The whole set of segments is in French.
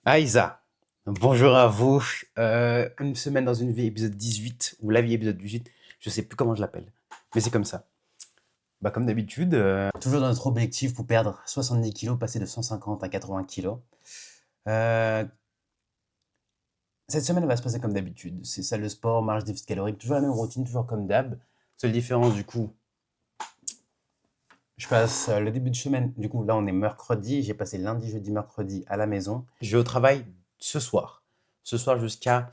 Aïssa, bonjour à vous. Une semaine dans une vie, épisode 18, ou la vie, épisode 18, je sais plus comment je l'appelle, mais c'est comme ça. Bah, comme d'habitude, toujours dans notre objectif pour perdre 70 kilos, passer de 150 à 80 kilos. Euh, cette semaine, elle va se passer comme d'habitude. C'est salle de sport, marche, déficit calorique, toujours la même routine, toujours comme d'hab. Seule différence, du coup, je passe le début de semaine, du coup, là, on est mercredi, j'ai passé lundi, jeudi, mercredi à la maison. Je vais au travail ce soir. Ce soir jusqu'à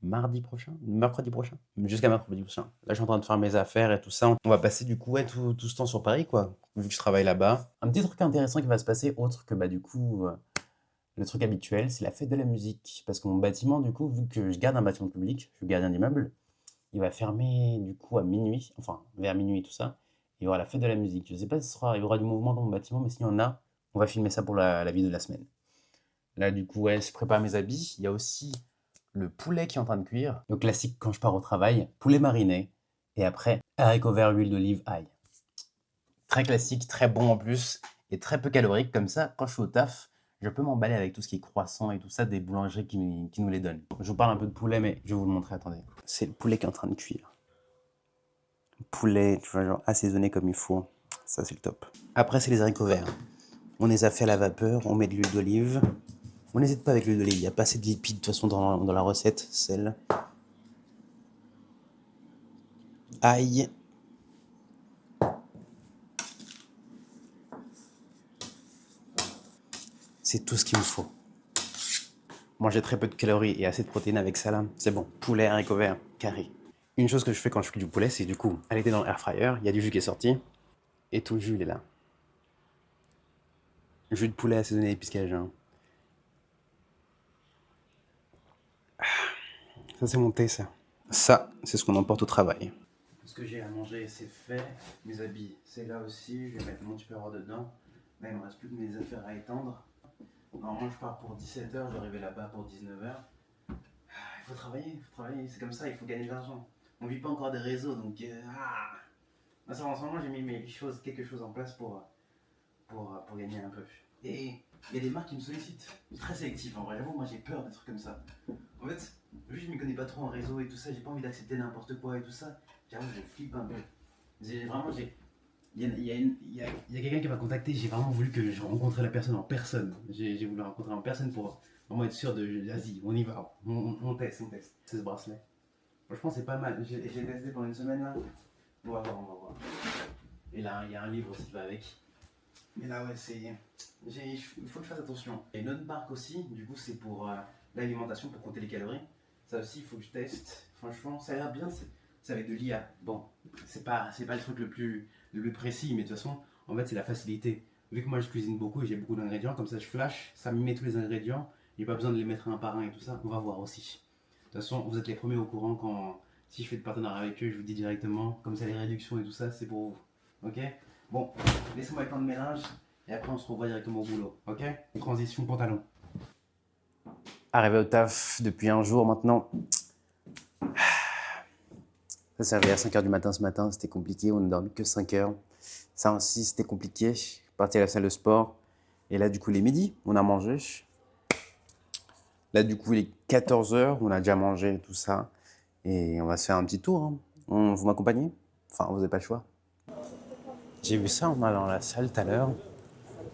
mardi prochain, mercredi prochain, jusqu'à mercredi prochain. Là, je suis en train de faire mes affaires et tout ça. On va passer du coup ouais, tout ce temps sur Paris, quoi, vu que je travaille là-bas. Un petit truc intéressant qui va se passer, autre que bah du coup le truc habituel, c'est la fête de la musique. Parce que mon bâtiment, du coup, vu que je garde un bâtiment public, je suis gardien d'immeuble, il va fermer du coup à minuit, enfin vers minuit et tout ça. Il y aura la fête de la musique. Je sais pas si il y aura du mouvement dans mon bâtiment, mais s'il y en a, on va filmer ça pour la vidéo de la semaine. Là, du coup, ouais, je prépare mes habits. Il y a aussi le poulet qui est en train de cuire. Le classique quand je pars au travail, poulet mariné. Et après, haricots verts, huile d'olive, ail. Très classique, très bon en plus, et très peu calorique. Comme ça, quand je suis au taf, je peux m'emballer avec tout ce qui est croissant et tout ça des boulangeries qui nous les donnent. Je vous parle un peu de poulet, mais je vais vous le montrer, attendez. C'est le poulet qui est en train de cuire. Poulet, tu vois, genre assaisonné comme il faut. Ça, c'est le top. Après, c'est les haricots verts. On les a fait à la vapeur, on met de l'huile d'olive. On n'hésite pas avec l'huile d'olive, il n'y a pas assez de lipides de toute façon dans la recette, sel, ail. C'est tout ce qu'il me faut. Manger très peu de calories et assez de protéines avec ça là, c'est bon. Poulet, haricots verts, carré. Une chose que je fais quand je cuis du poulet, c'est du coup, elle était dans l'air fryer, il y a du jus qui est sorti, et tout le jus il est là. Jus de poulet assaisonné épices cajun. Ça c'est mon thé ça. Ça, c'est ce qu'on emporte au travail. Tout ce que j'ai à manger, c'est fait. Mes habits, c'est là aussi. Je vais mettre mon tupperware dedans. Là, il me reste plus que mes affaires à étendre. Normalement, je pars pour 17h, je vais arriver là-bas pour 19h. Il faut travailler, c'est comme ça, il faut gagner de l'argent. On vit pas encore des réseaux, donc en ce moment, j'ai mis quelque chose en place pour gagner un peu. Et il y a des marques qui me sollicitent. Très sélectif en vrai, j'avoue, moi j'ai peur des trucs comme ça. En fait, vu que je m'y connais pas trop en réseau et tout ça, j'ai pas envie d'accepter n'importe quoi et tout ça. J'avoue, je flippe un peu. Il y a quelqu'un qui m'a contacté, j'ai vraiment voulu que je rencontre la personne en personne. J'ai voulu la rencontrer en personne pour vraiment être sûr de. Vas-y, on y va, on teste. C'est ce bracelet. Franchement, c'est pas mal. J'ai testé pendant une semaine là. On va voir. Et là, il y a un livre aussi qui va avec. Mais là, ouais, il faut que je fasse attention. Il y a une autre marque aussi, du coup, c'est pour l'alimentation, pour compter les calories. Ça aussi, il faut que je teste. Franchement, ça a l'air bien, c'est avec de l'IA. Bon, c'est pas le truc le plus précis, mais de toute façon, en fait, c'est la facilité. Vu que moi, je cuisine beaucoup et j'ai beaucoup d'ingrédients, comme ça, je flash, ça me met tous les ingrédients. J'ai pas besoin de les mettre un par un et tout ça. On va voir aussi. De toute façon, vous êtes les premiers au courant quand, si je fais de partenariat avec eux, je vous dis directement. Comme ça, les réductions et tout ça, c'est pour vous. Ok? Bon, laissez-moi le temps de ménage et après on se revoit directement au boulot, ok? Transition pantalon. Arrivé au taf depuis un jour maintenant. Ça s'est réveillé à 5h du matin ce matin, c'était compliqué, on n'a dormi que 5 heures. Ça aussi c'était compliqué, parti à la salle de sport. Et là du coup il est midi, on a mangé. Là du coup il est 14h, on a déjà mangé tout ça. Et on va se faire un petit tour. Hein. Vous m'accompagnez? Enfin vous n'avez pas le choix. J'ai vu ça en allant dans la salle tout à l'heure.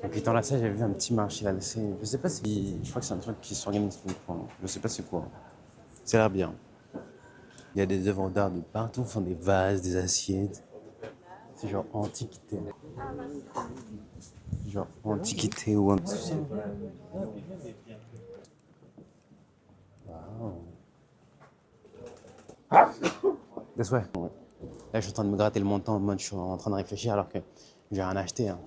Et puis dans la salle, j'avais vu un petit marché là. Je sais pas si. Je crois que c'est un truc qui s'organise tout le temps. Je sais pas c'est quoi. Ça a l'air bien. Il y a des œuvres d'art de partout, enfin des vases, des assiettes. C'est genre antiquité. Genre antiquité ou un. Waouh. That's ouais. Là, je suis en train de me gratter le menton en mode je suis en train de réfléchir alors que j'ai rien acheté. Hein.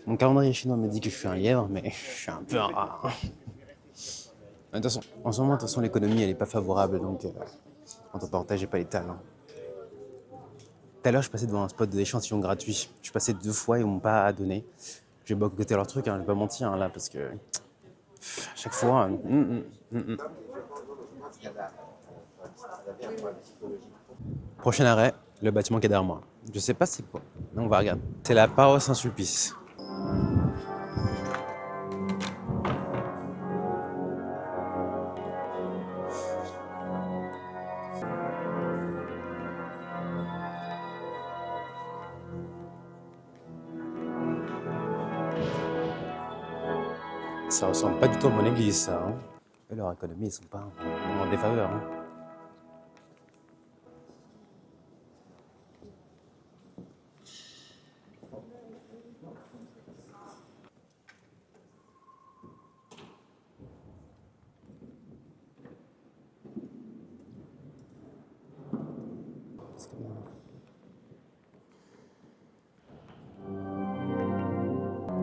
Mon calendrier chinois me dit que je suis un lièvre, mais je suis un peu un rat. De toute façon, en ce moment, de toute façon, l'économie, elle est pas favorable, donc entre parenthèses, j'ai pas les talents. Tout à l'heure, je passais devant un spot d'échantillons gratuits. Je suis passé 2 fois, ils m'ont pas donné. J'ai boycotté leur truc, hein, je vais pas mentir là, parce que à chaque fois. Prochain arrêt, le bâtiment qui est derrière moi. Je sais pas c'est quoi. On va regarder. C'est la paroisse Saint-Sulpice. Ça ressemble pas du tout à mon église, ça. Hein. Et leur économie, ils sont pas en défaveur. Hein.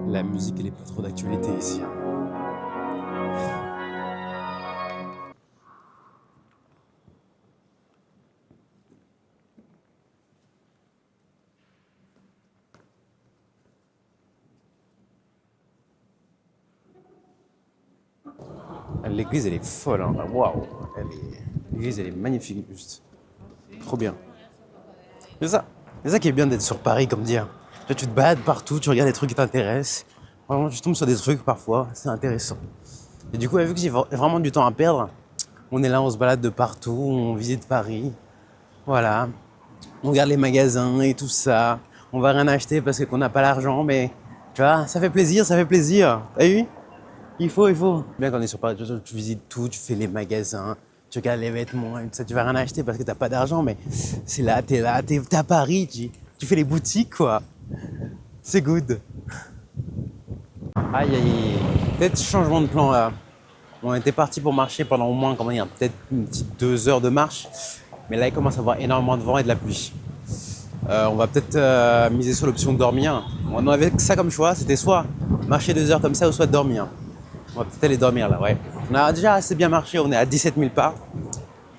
La musique, elle est pas trop d'actualité ici. Hein. L'église, elle est folle. Hein. Waouh. L'église, elle est magnifique, juste. Trop bien. C'est ça. C'est ça qui est bien d'être sur Paris, comme dire. Tu te balades partout, tu regardes des trucs qui t'intéressent. Vraiment, tu tombes sur des trucs parfois, c'est intéressant. Et du coup, vu que j'ai vraiment du temps à perdre, on est là, on se balade de partout, on visite Paris. Voilà. On regarde les magasins et tout ça. On va rien acheter parce qu'on n'a pas l'argent, mais tu vois, ça fait plaisir, ça fait plaisir. T'as vu? Il faut. Bien quand on est sur Paris, tu visites tout, tu fais les magasins, tu regardes les vêtements, et tout ça, tu vas rien acheter parce que t'as pas d'argent, mais c'est là, t'es à Paris, tu fais les boutiques, quoi. C'est good. Aïe, aïe, aïe. Peut-être changement de plan là. On était parti pour marcher pendant au moins, comment dire, peut-être une petite 2 heures de marche. Mais là, il commence à avoir énormément de vent et de la pluie. On va peut-être miser sur l'option de dormir. On avait que ça comme choix, c'était soit marcher 2 heures comme ça ou soit dormir. On va peut-être aller dormir là, ouais. On a déjà assez bien marché, on est à 17 000 pas.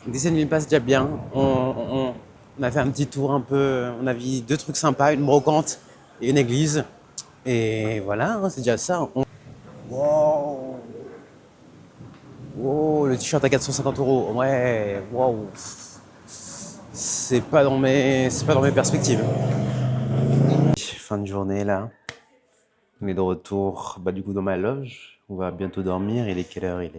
17 000 pas, c'est déjà bien. On a fait un petit tour un peu, on a vu 2 trucs sympas, une brocante et une église. Et voilà, hein, c'est déjà ça. Wow. Wow, le t-shirt à 450 €. Ouais, wow. C'est pas dans mes perspectives. Fin de journée là. On est de retour du coup dans ma loge. On va bientôt dormir. Il est quelle heure? Il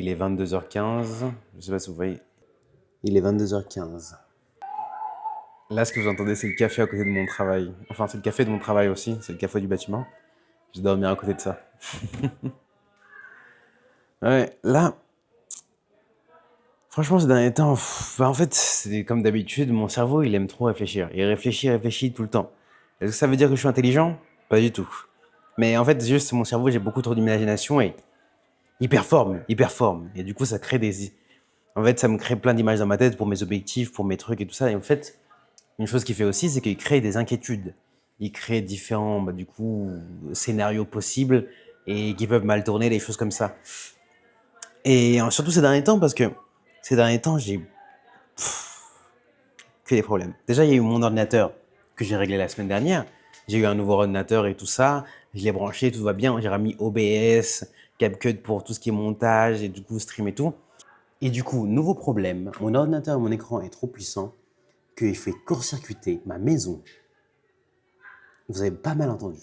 est 22h15. Je sais pas si vous voyez. Il est 22h15. Là, ce que vous entendez, c'est le café à côté de mon travail. Enfin, c'est le café de mon travail aussi. C'est le café du bâtiment. Je vais dormir à côté de ça. Ouais, là, franchement, ces derniers temps, en fait, c'est comme d'habitude, mon cerveau, il aime trop réfléchir. Il réfléchit tout le temps. Est-ce que ça veut dire que je suis intelligent? Pas du tout. Mais en fait, juste mon cerveau, j'ai beaucoup trop d'imagination et il performe. Et du coup, ça crée des. En fait, ça me crée plein d'images dans ma tête pour mes objectifs, pour mes trucs et tout ça. Et en fait, une chose qu'il fait aussi, c'est qu'il crée des inquiétudes. Il crée différents, du coup, scénarios possibles et qui peuvent mal tourner, des choses comme ça. Et surtout ces derniers temps, parce que ces derniers temps, j'ai que des problèmes. Déjà, il y a eu mon ordinateur que j'ai réglé la semaine dernière. J'ai eu un nouveau ordinateur et tout ça. Je l'ai branché, tout va bien. J'ai remis OBS, CapCut pour tout ce qui est montage et du coup stream et tout. Et du coup, nouveau problème. Mon ordinateur et mon écran est trop puissant qu'il fait court-circuiter ma maison. Vous avez pas mal entendu.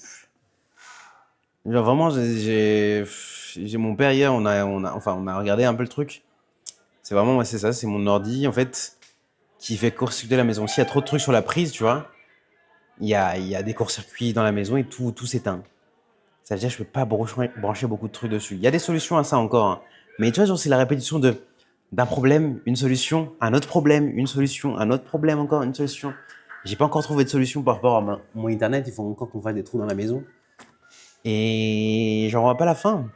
Genre vraiment, j'ai mon père hier, on a regardé un peu le truc. C'est vraiment, ouais, c'est ça, c'est mon ordi en fait qui fait court-circuiter la maison. S'il y a trop de trucs sur la prise, tu vois, il y a des courts-circuits dans la maison et tout s'éteint. Ça veut dire que je peux pas brancher beaucoup de trucs dessus. Il y a des solutions à ça encore, hein. Mais tu vois, genre, c'est la répétition d'un problème, une solution, un autre problème, une solution, un autre problème encore, une solution. J'ai pas encore trouvé de solution par rapport à mon internet. Il faut encore qu'on fasse des trous dans la maison. Et j'en vois pas la fin.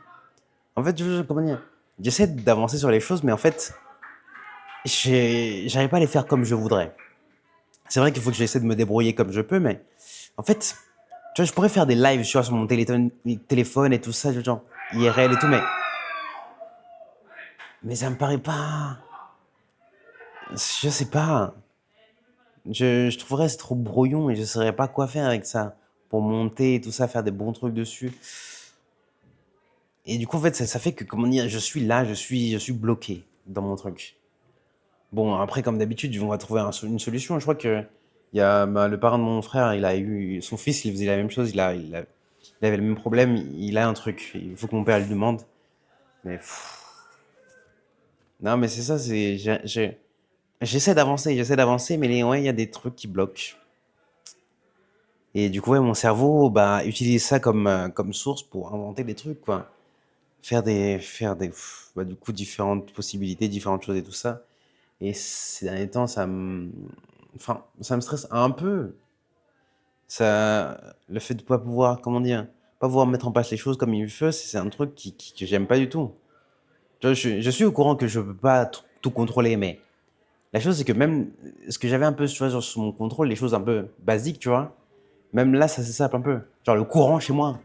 En fait, comment dire, j'essaie d'avancer sur les choses, mais en fait, j'arrive pas à les faire comme je voudrais. C'est vrai qu'il faut que j'essaie de me débrouiller comme je peux, mais en fait, tu vois, je pourrais faire des lives, tu vois, sur mon téléphone et tout ça, genre IRL et tout, mais ça me paraît pas. Je sais pas. Je trouverais c'est trop brouillon et je saurais pas quoi faire avec ça pour monter et tout ça, faire des bons trucs dessus. Et du coup, en fait, ça fait que, comment dire, je suis là, je suis bloqué dans mon truc. Bon, après, comme d'habitude, on va trouver une solution. Je crois que il y a le parrain de mon frère, il a eu son fils, il faisait la même chose, il avait le même problème, il a un truc. Il faut que mon père lui demande. Mais non, mais c'est ça, j'essaie d'avancer, mais ouais, il y a des trucs qui bloquent. Et du coup, ouais, mon cerveau, bah, utilise ça comme source pour inventer des trucs, quoi. Bah, du coup, différentes possibilités, différentes choses et tout ça. Et ces derniers temps, ça me stresse un peu. Le fait de pas pouvoir, comment dire, pas pouvoir mettre en place les choses comme il veut, c'est un truc que j'aime pas du tout. Tu vois, je suis au courant que je peux pas tout contrôler, mais la chose, c'est que même ce que j'avais un peu, tu vois, genre, sous mon contrôle, les choses un peu basiques, tu vois, même là, ça s'échappe un peu. Genre le courant chez moi.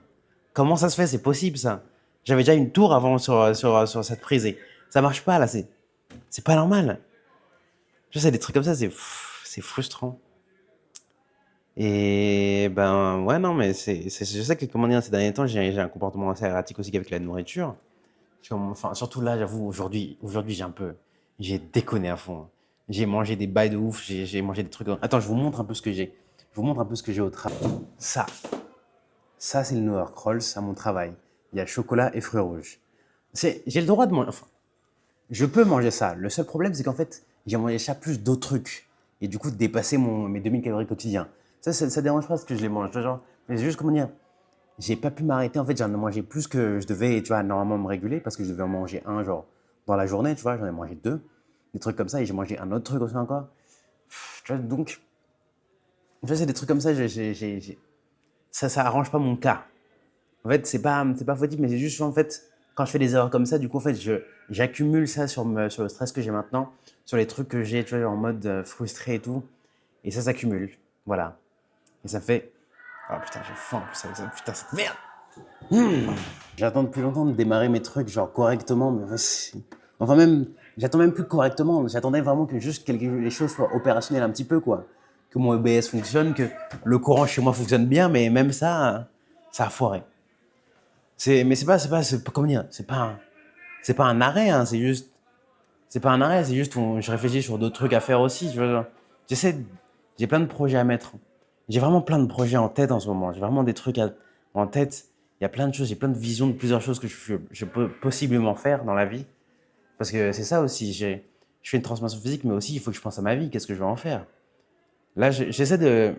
Comment ça se fait? C'est possible, ça. J'avais déjà une tour avant sur cette prise et ça marche pas, là. C'est pas normal. Je sais, des trucs comme ça, c'est frustrant. Et ben, ouais, non, mais je sais que, comment dire, ces derniers temps, j'ai un comportement assez erratique aussi avec la nourriture. Enfin, surtout là, j'avoue, aujourd'hui, j'ai déconné à fond, hein. J'ai mangé des bails de ouf, j'ai mangé des trucs. Attends, je vous montre un peu ce que j'ai. Je vous montre un peu ce que j'ai au travail. Ça, ça, c'est le Noir Rolls à mon travail. Il y a chocolat et fruits rouges. J'ai le droit de manger. Enfin, je peux manger ça. Le seul problème, c'est qu'en fait, j'ai mangé ça plus d'autres trucs. Et du coup, de dépasser mes 2000 calories quotidiens. Ça dérange pas parce que je les mange. Tu vois, genre, mais c'est juste, comment dire, j'ai pas pu m'arrêter. En fait, j'en ai mangé plus que je devais, tu vois, normalement me réguler parce que je devais en manger un, genre, dans la journée, tu vois. J'en ai mangé deux. Des trucs comme ça. Et j'ai mangé un autre truc aussi encore. Tu vois, donc, tu vois, c'est des trucs comme ça. Ça arrange pas mon cas. En fait, c'est pas fautif, mais c'est juste, en fait, quand je fais des erreurs comme ça, du coup, en fait, j'accumule ça sur le stress que j'ai maintenant, sur les trucs que j'ai, tu vois, en mode frustré et tout. Et ça s'accumule. Voilà. Et ça fait. Oh putain, j'ai faim. Putain, cette merde. J'attends depuis longtemps de démarrer mes trucs, genre correctement, mais enfin, même, j'attends même plus correctement. J'attendais vraiment que juste les choses soient opérationnelles un petit peu, quoi. Que mon EBS fonctionne, que le courant chez moi fonctionne bien, mais même ça a foiré. Mais comment dire, c'est pas un arrêt, hein, c'est pas un arrêt, c'est juste, je réfléchis sur d'autres trucs à faire aussi, tu vois. J'essaie, de- j'ai plein de projets à mettre. J'ai vraiment plein de projets en tête en ce moment. J'ai vraiment des trucs en tête. Il y a plein de choses, j'ai plein de visions de plusieurs choses que je peux possiblement faire dans la vie. Parce que c'est ça aussi, je fais une transformation physique, mais aussi il faut que je pense à ma vie, qu'est-ce que je vais en faire. Là, j'essaie de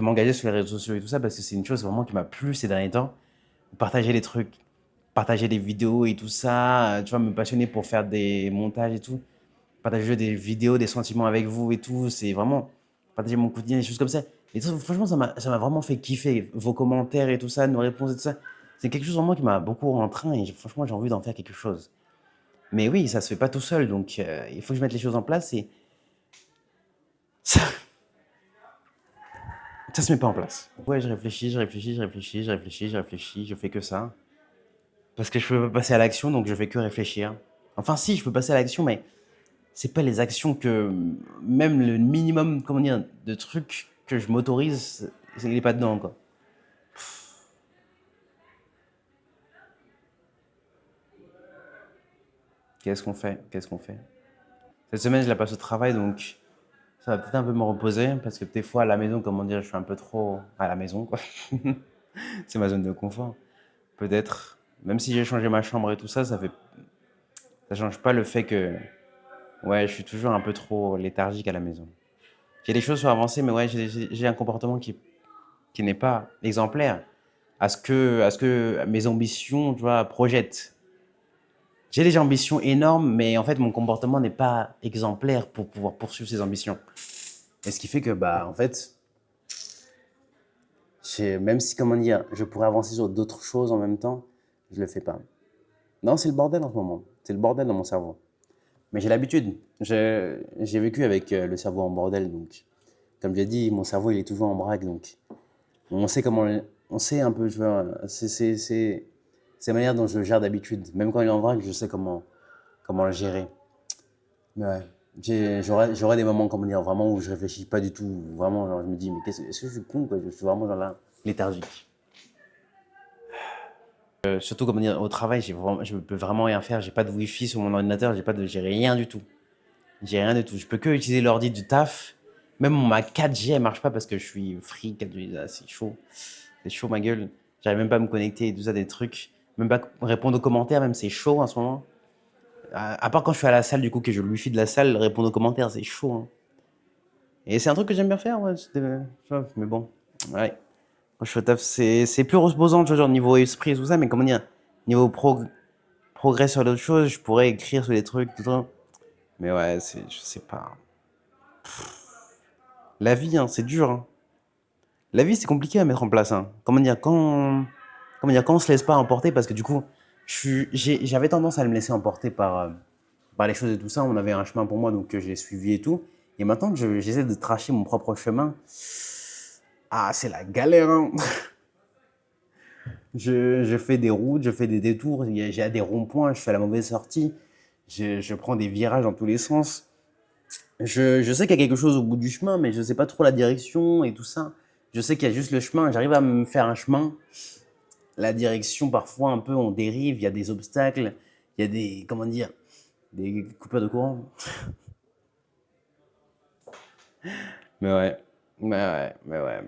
m'engager sur les réseaux sociaux et tout ça parce que c'est une chose vraiment qui m'a plu ces derniers temps. Partager les trucs, partager des vidéos et tout ça, tu vois, me passionner pour faire des montages et tout, partager des vidéos, des sentiments avec vous et tout, c'est vraiment partager mon quotidien, des choses comme ça. Et ça, franchement, ça m'a vraiment fait kiffer. Vos commentaires et tout ça, nos réponses et tout ça, c'est quelque chose vraiment qui m'a beaucoup en train et franchement, j'ai envie d'en faire quelque chose. Mais oui, ça se fait pas tout seul, donc il faut que je mette les choses en place et ça, ça se met pas en place. Ouais, je fais que ça. Parce que je peux pas passer à l'action, donc je fais que réfléchir. Enfin, si, je peux passer à l'action, mais c'est pas les actions que même le minimum, comment dire, de trucs que je m'autorise, il est pas dedans, quoi. Qu'est-ce qu'on fait? Qu'est-ce qu'on fait? Cette semaine, je la passe au travail, donc ça va peut-être un peu me reposer parce que des fois à la maison, comment dire, je suis un peu trop à la maison, quoi. C'est ma zone de confort. Peut-être, même si j'ai changé ma chambre et tout ça, ça change pas le fait que, ouais, je suis toujours un peu trop léthargique à la maison. J'ai des choses sur avancer, mais ouais, j'ai un comportement qui n'est pas exemplaire à ce que mes ambitions, tu vois, projettent. J'ai des ambitions énormes, mais en fait, mon comportement n'est pas exemplaire pour pouvoir poursuivre ces ambitions. Et ce qui fait que, bah, en fait, même si, comment dire, je pourrais avancer sur d'autres choses en même temps, je le fais pas. Non, c'est le bordel en ce moment. C'est le bordel dans mon cerveau. Mais j'ai l'habitude. J'ai vécu avec le cerveau en bordel, donc, comme j'ai dit, mon cerveau, il est toujours en braque, donc, on sait on sait un peu, tu vois, c'est la manière dont je le gère d'habitude. Même quand il est en vrac, je sais comment le gérer. Mais ouais, j'aurais des moments, comment dire, vraiment où je réfléchis pas du tout. Où vraiment, genre, je me dis, mais est-ce que je suis con, quoi? Je suis vraiment genre là, léthargique. Surtout, comment dire, au travail, je peux vraiment rien faire. J'ai pas de wifi sur mon ordinateur, j'ai rien du tout. J'ai rien du tout. Je peux que utiliser l'ordi du taf. Même ma 4G, elle marche pas parce que je suis free 4G, là, c'est chaud. C'est chaud, ma gueule. J'arrive même pas à me connecter et tout ça, des trucs. Même pas répondre aux commentaires, même c'est chaud en ce moment. À part quand je suis à la salle, du coup, que je le wifi de la salle, répondre aux commentaires, c'est chaud, hein. Et c'est un truc que j'aime bien faire, ouais. Mais bon, ouais. Quand je suis au taf, c'est plus reposant, tu vois, genre niveau esprit et tout ça, mais comment dire, niveau progrès sur d'autres choses, je pourrais écrire sur des trucs, tout ça. Mais ouais, je sais pas. La vie, hein, c'est dur, hein. La vie, c'est compliqué à mettre en place, hein. Comment dire, quand on se laisse pas emporter, parce que du coup, j'avais tendance à me laisser emporter par les choses et tout ça. On avait un chemin pour moi, donc j'ai suivi et tout. Et maintenant que j'essaie de tracer mon propre chemin, ah, c'est la galère, hein. Je fais des routes, je fais des détours, j'ai des ronds-points, je fais la mauvaise sortie, je prends des virages dans tous les sens. Je sais qu'il y a quelque chose au bout du chemin, mais je sais pas trop la direction et tout ça. Je sais qu'il y a juste le chemin, j'arrive à me faire un chemin. La direction, parfois, un peu, on dérive, il y a des obstacles, il y a des, comment dire, des coupures de courant. Mais ouais, mais ouais.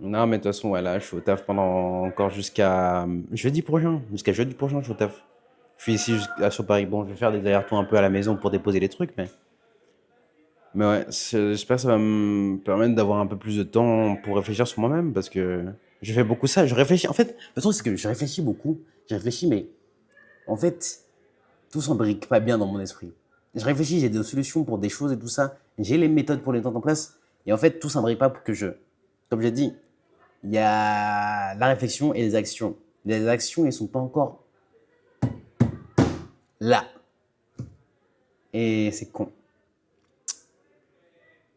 Non, mais de toute façon, voilà, je suis au taf pendant encore jusqu'à jeudi prochain. Jusqu'à jeudi prochain, je suis au taf. Je suis ici sur Paris. Bon, je vais faire des allers-retours un peu à la maison pour déposer les trucs, mais ouais, j'espère que ça va me permettre d'avoir un peu plus de temps pour réfléchir sur moi-même parce que je fais beaucoup ça. Je réfléchis. En fait, le truc, c'est que je réfléchis beaucoup. Je réfléchis, mais en fait, tout s'embrique pas bien dans mon esprit. Je réfléchis, j'ai des solutions pour des choses et tout ça. J'ai les méthodes pour les mettre en place. Et en fait, tout s'embrique pas pour que comme j'ai dit, il y a la réflexion et les actions. Les actions, elles sont pas encore là. Et c'est con.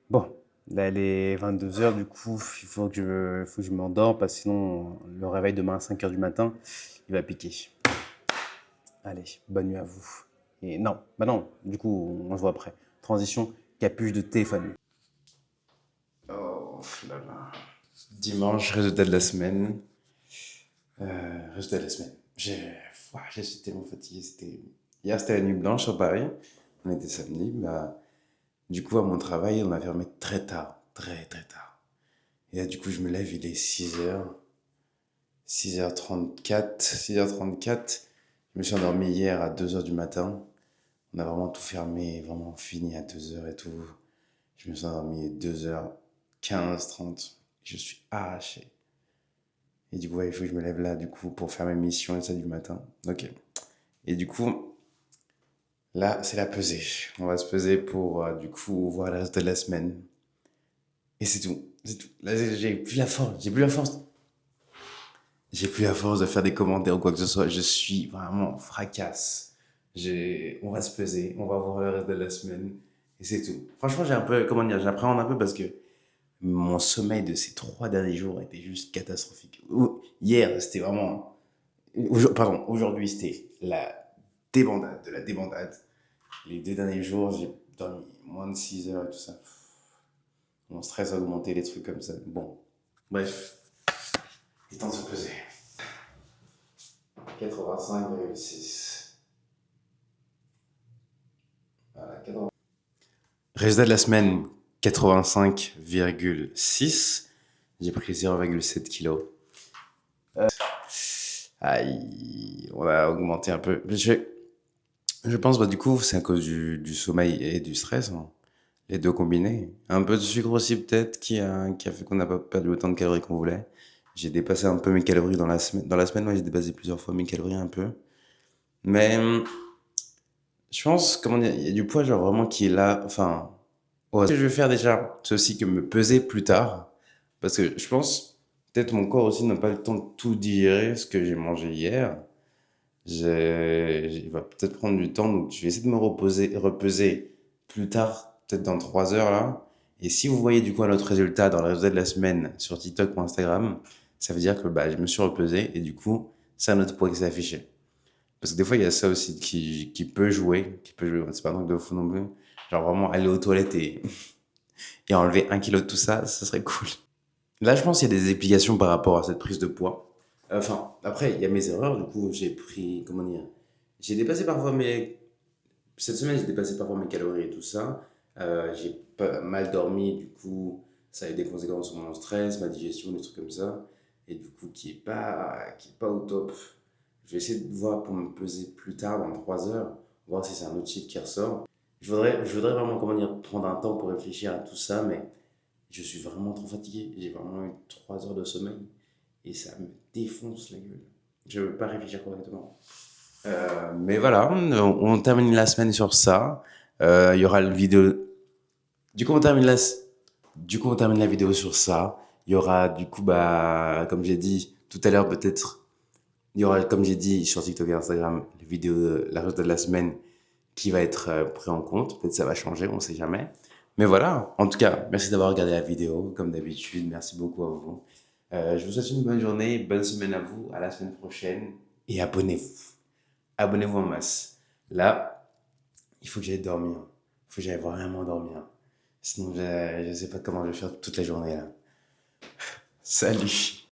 Bon, là, il est 22 h, du coup, il faut que je m'endors parce que sinon, le réveil demain à 5 h du matin, il va piquer. Allez, bonne nuit à vous. Et non, bah non, du coup, on se voit après. Transition, capuche de téléphone. Oh là là. Dimanche, résultat de la semaine. Résultat de la semaine. Je suis tellement fatigué. Hier, c'était la nuit blanche sur Paris. On était samedi. Bah, du coup, à mon travail, on a fermé très tard. Très, très tard. Et là, du coup, je me lève, il est 6 h. 6h34. 6h34. Je me suis endormi hier à 2 h du matin. On a vraiment tout fermé, vraiment fini à 2 h et tout. Je me suis endormi à 2h15, 30. Je suis arraché. Et du coup, ouais, il faut que je me lève là, du coup, pour faire mes missions et ça du matin. Ok. Et du coup, là, c'est la pesée. On va se peser pour, du coup, voir le reste de la semaine. Et c'est tout. C'est tout. Là, j'ai plus la force. J'ai plus la force. J'ai plus la force de faire des commentaires ou quoi que ce soit. Je suis vraiment fracasse. On va se peser. On va voir le reste de la semaine. Et c'est tout. Franchement, j'ai un peu, comment dire, j'appréhende un peu parce que mon sommeil de ces 3 derniers jours était juste catastrophique. Hier, c'était vraiment. Pardon, aujourd'hui, c'était la débandade de la débandade. Les 2 derniers jours, j'ai dormi moins de 6 heures et tout ça. Mon stress a augmenté, les trucs comme ça. Bon, bref, il est temps de se peser. 85,6. Voilà, 80. Résultat de la semaine, 85,6. J'ai pris 0,7 kg. Aïe, on a augmenté un peu. Je pense, bah, du coup, c'est à cause du sommeil et du stress, hein. Les deux combinés. Un peu de sucre aussi, peut-être, qui a fait qu'on n'a pas perdu autant de calories qu'on voulait. J'ai dépassé un peu mes calories dans la semaine. Dans la semaine, ouais, j'ai dépassé plusieurs fois mes calories un peu. Mais je pense, comment dire, il y a du poids, genre vraiment qui est là. Enfin, ouais. Ce que je vais faire déjà, c'est aussi que me peser plus tard. Parce que je pense, peut-être mon corps aussi n'a pas le temps de tout digérer ce que j'ai mangé hier. Il va peut-être prendre du temps, donc je vais essayer de me reposer plus tard, peut-être dans 3 heures là. Et si vous voyez du coup un autre résultat dans le résultat de la semaine sur TikTok ou Instagram, ça veut dire que bah, je me suis repesé et du coup, c'est un autre poids qui s'est affiché. Parce que des fois, il y a ça aussi qui peut jouer, c'est pas un truc de fou non plus. Genre vraiment aller aux toilettes et enlever 1 kilo de tout ça, ça serait cool. Là, je pense qu'il y a des explications par rapport à cette prise de poids. Enfin, après, il y a mes erreurs. Du coup, j'ai pris, comment dire, j'ai dépassé parfois cette semaine, j'ai dépassé parfois mes calories et tout ça. J'ai pas mal dormi, du coup, ça a eu des conséquences sur mon stress, ma digestion, des trucs comme ça. Et du coup, qui est pas au top. Je vais essayer de voir pour me peser plus tard, dans 3 heures, voir si c'est un autre chiffre qui ressort. Je voudrais vraiment, comment dire, prendre un temps pour réfléchir à tout ça, mais je suis vraiment trop fatigué. J'ai vraiment eu 3 heures de sommeil. et ça me défonce la gueule. Je ne veux pas réfléchir correctement. Mais voilà, on termine la semaine sur ça. Il y aura le vidéo. Du coup, on termine la vidéo sur ça. Il y aura, du coup, bah, comme j'ai dit tout à l'heure, peut-être, il y aura, comme j'ai dit, sur TikTok et Instagram, les vidéos de la reste de la semaine qui va être pris en compte. Peut-être ça va changer, on sait jamais. Mais voilà, en tout cas, merci d'avoir regardé la vidéo, comme d'habitude. Merci beaucoup à vous. Je vous souhaite une bonne journée, bonne semaine à vous, à la semaine prochaine. Et abonnez-vous. Abonnez-vous en masse. Là, il faut que j'aille dormir. Il faut que j'aille vraiment dormir. Sinon, je ne sais pas comment je vais faire toute la journée là. Salut!